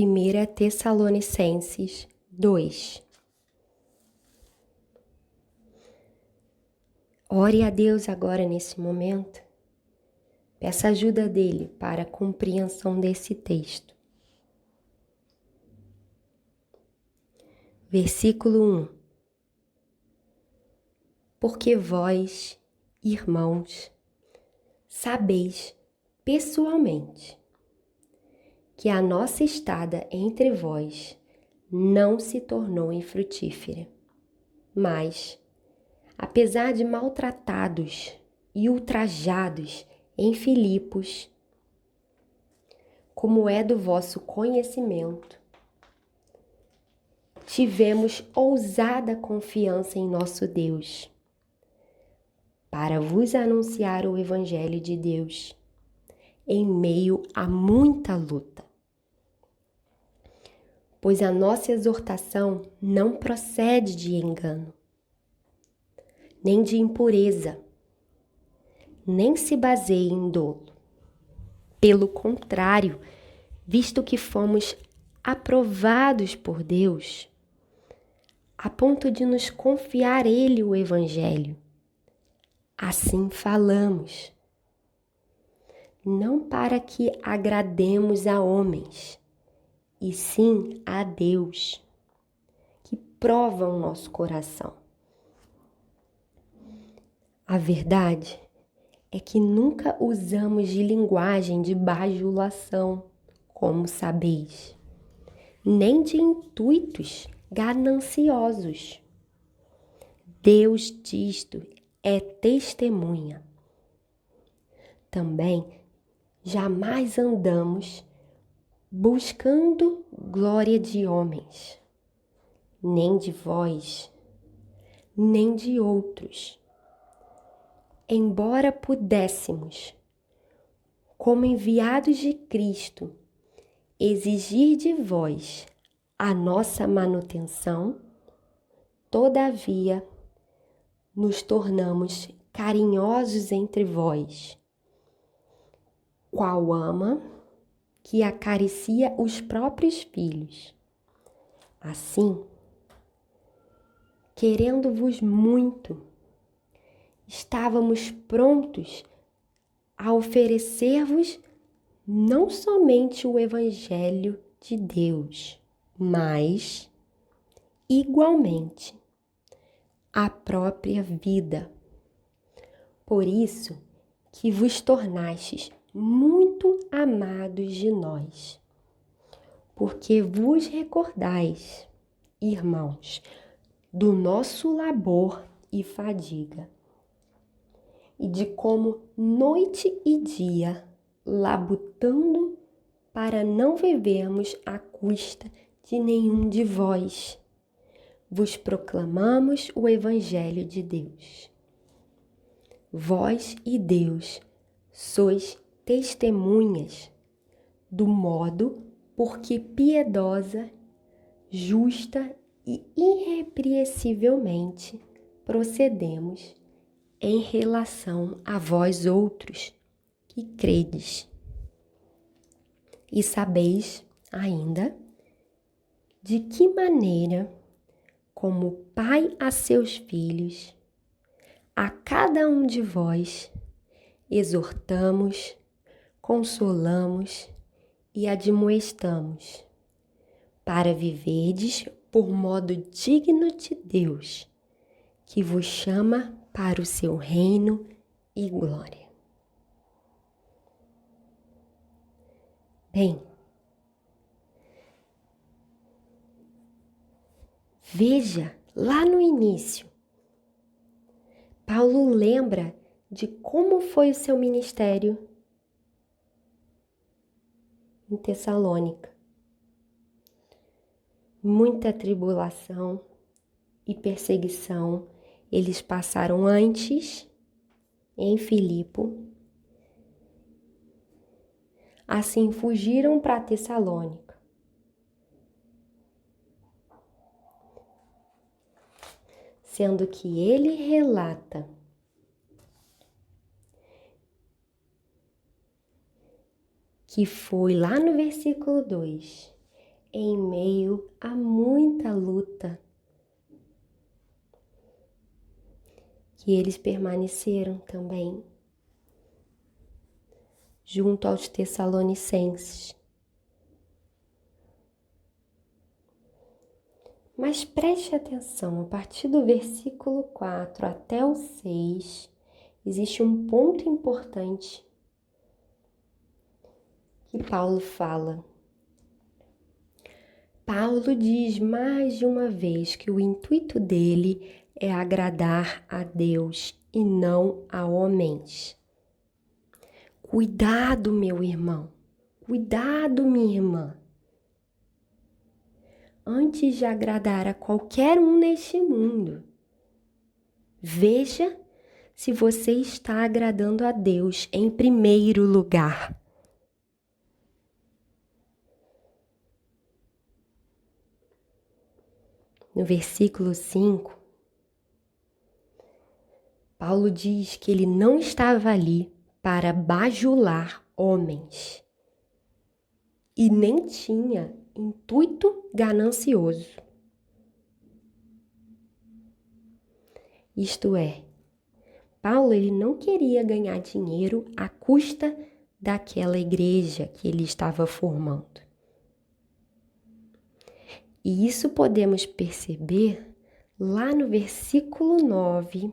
1 Tessalonicenses 2. Ore a Deus agora nesse momento. Peça ajuda dele para a compreensão desse texto. Versículo 1. Porque vós, irmãos, sabeis pessoalmente que a nossa estada entre vós não se tornou infrutífera, mas, apesar de maltratados e ultrajados em Filipos, como é do vosso conhecimento, tivemos ousada confiança em nosso Deus, para vos anunciar o Evangelho de Deus, em meio a muita luta. Pois a nossa exortação não procede de engano, nem de impureza, nem se baseia em dolo. Pelo contrário, visto que fomos aprovados por Deus, a ponto de nos confiar Ele o Evangelho, assim falamos, não para que agrademos a homens, e sim a Deus, que prova o nosso coração. A verdade é que nunca usamos de linguagem de bajulação, como sabeis, nem de intuitos gananciosos. Deus disto é testemunha. Também jamais andamos buscando glória de homens, nem de vós, nem de outros. Embora pudéssemos, como enviados de Cristo, exigir de vós a nossa manutenção, todavia nos tornamos carinhosos entre vós, qual ama que acaricia os próprios filhos. Assim, querendo-vos muito, estávamos prontos a oferecer-vos não somente o Evangelho de Deus, mas, igualmente, a própria vida. Por isso que vos tornastes muito amados de nós, porque vos recordais, irmãos, do nosso labor e fadiga, e de como noite e dia, labutando para não vivermos à custa de nenhum de vós, vos proclamamos o Evangelho de Deus. Vós e Deus sois testemunhas do modo por que piedosa, justa e irrepreensivelmente procedemos em relação a vós outros que credes. E sabeis ainda de que maneira, como pai a seus filhos, a cada um de vós exortamos, consolamos e admoestamos, para viverdes por modo digno de Deus, que vos chama para o seu reino e glória. Bem, veja lá no início, Paulo lembra de como foi o seu ministério em Tessalônica. Muita tribulação e perseguição eles passaram antes em Filipo. Assim fugiram para Tessalônica. Sendo que ele relata que foi lá no versículo 2, em meio a muita luta, que eles permaneceram também junto aos Tessalonicenses. Mas preste atenção, a partir do versículo 4 até o 6, existe um ponto importante que Paulo fala. Paulo diz mais de uma vez que o intuito dele é agradar a Deus e não a homens. Cuidado, meu irmão, cuidado, minha irmã. Antes de agradar a qualquer um neste mundo, veja se você está agradando a Deus em primeiro lugar. No versículo 5, Paulo diz que ele não estava ali para bajular homens e nem tinha intuito ganancioso. Isto é, Paulo ele não queria ganhar dinheiro à custa daquela igreja que ele estava formando. E isso podemos perceber lá no versículo 9.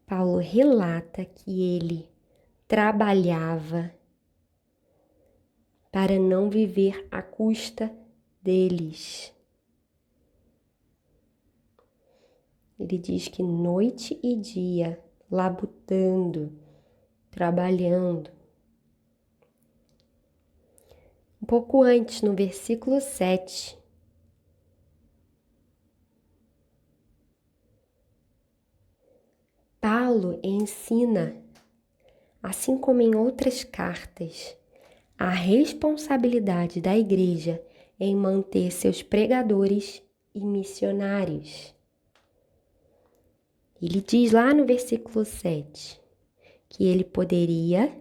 Paulo relata que ele trabalhava para não viver à custa deles. Ele diz que noite e dia, labutando, trabalhando. Um pouco antes, no versículo 7, Paulo ensina, assim como em outras cartas, a responsabilidade da igreja em manter seus pregadores e missionários. Ele diz lá no versículo 7 que ele poderia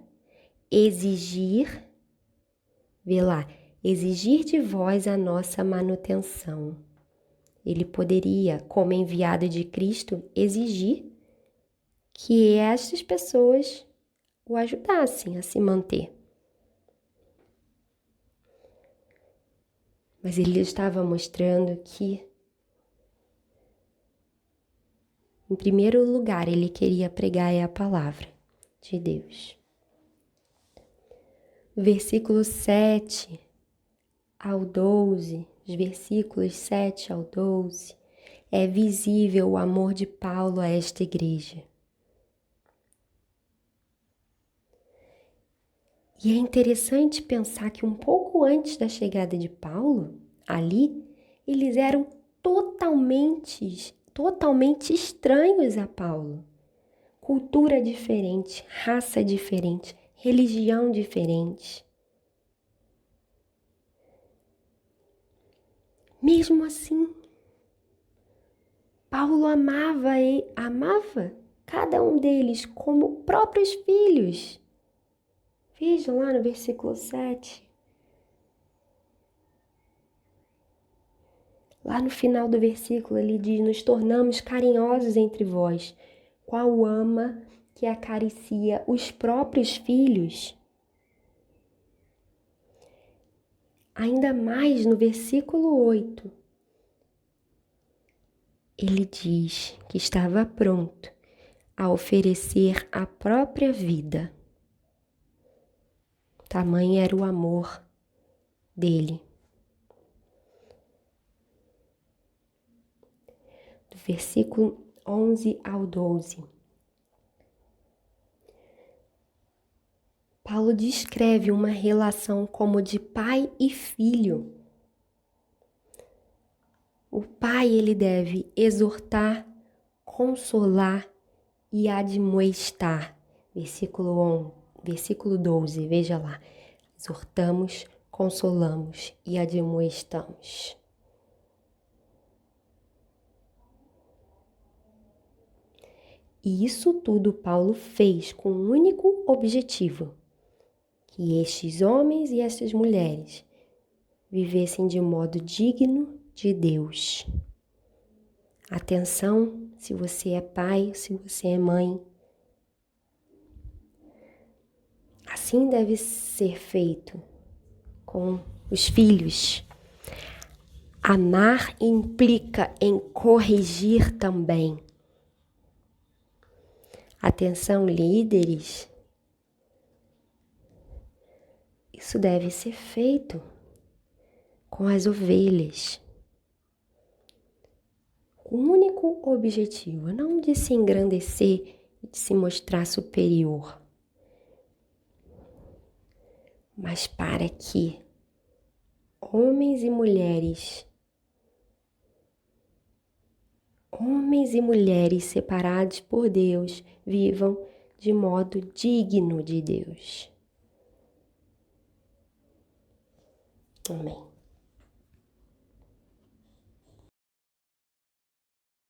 exigir, vê lá, exigir de vós a nossa manutenção. Ele poderia, como enviado de Cristo, exigir que estas pessoas o ajudassem a se manter. Mas ele estava mostrando que, em primeiro lugar, ele queria pregar a palavra de Deus. Versículo 7 ao 12, os versículos 7 ao 12, é visível o amor de Paulo a esta igreja. E é interessante pensar que um pouco antes da chegada de Paulo, ali, eles eram totalmente estranhos a Paulo. Cultura diferente, raça diferente, religião diferente. Mesmo assim, Paulo amava cada um deles como próprios filhos. Vejam lá no versículo 7. Lá no final do versículo ele diz: nos tornamos carinhosos entre vós, qual ama que acaricia os próprios filhos. Ainda mais no versículo 8, ele diz que estava pronto a oferecer a própria vida. Tamanho era o amor dele. Do versículo 11 ao 12. Paulo descreve uma relação como de pai e filho. O pai, ele deve exortar, consolar e admoestar. Versículo 12, veja lá. Exortamos, consolamos e admoestamos. E isso tudo Paulo fez com um único objetivo, que estes homens e estas mulheres vivessem de modo digno de Deus. Atenção, se você é pai, se você é mãe. Assim deve ser feito com os filhos. Amar implica em corrigir também. Atenção, líderes. Isso deve ser feito com as ovelhas. O único objetivo, não de se engrandecer e de se mostrar superior, mas para que homens e mulheres separados por Deus vivam de modo digno de Deus. Amém.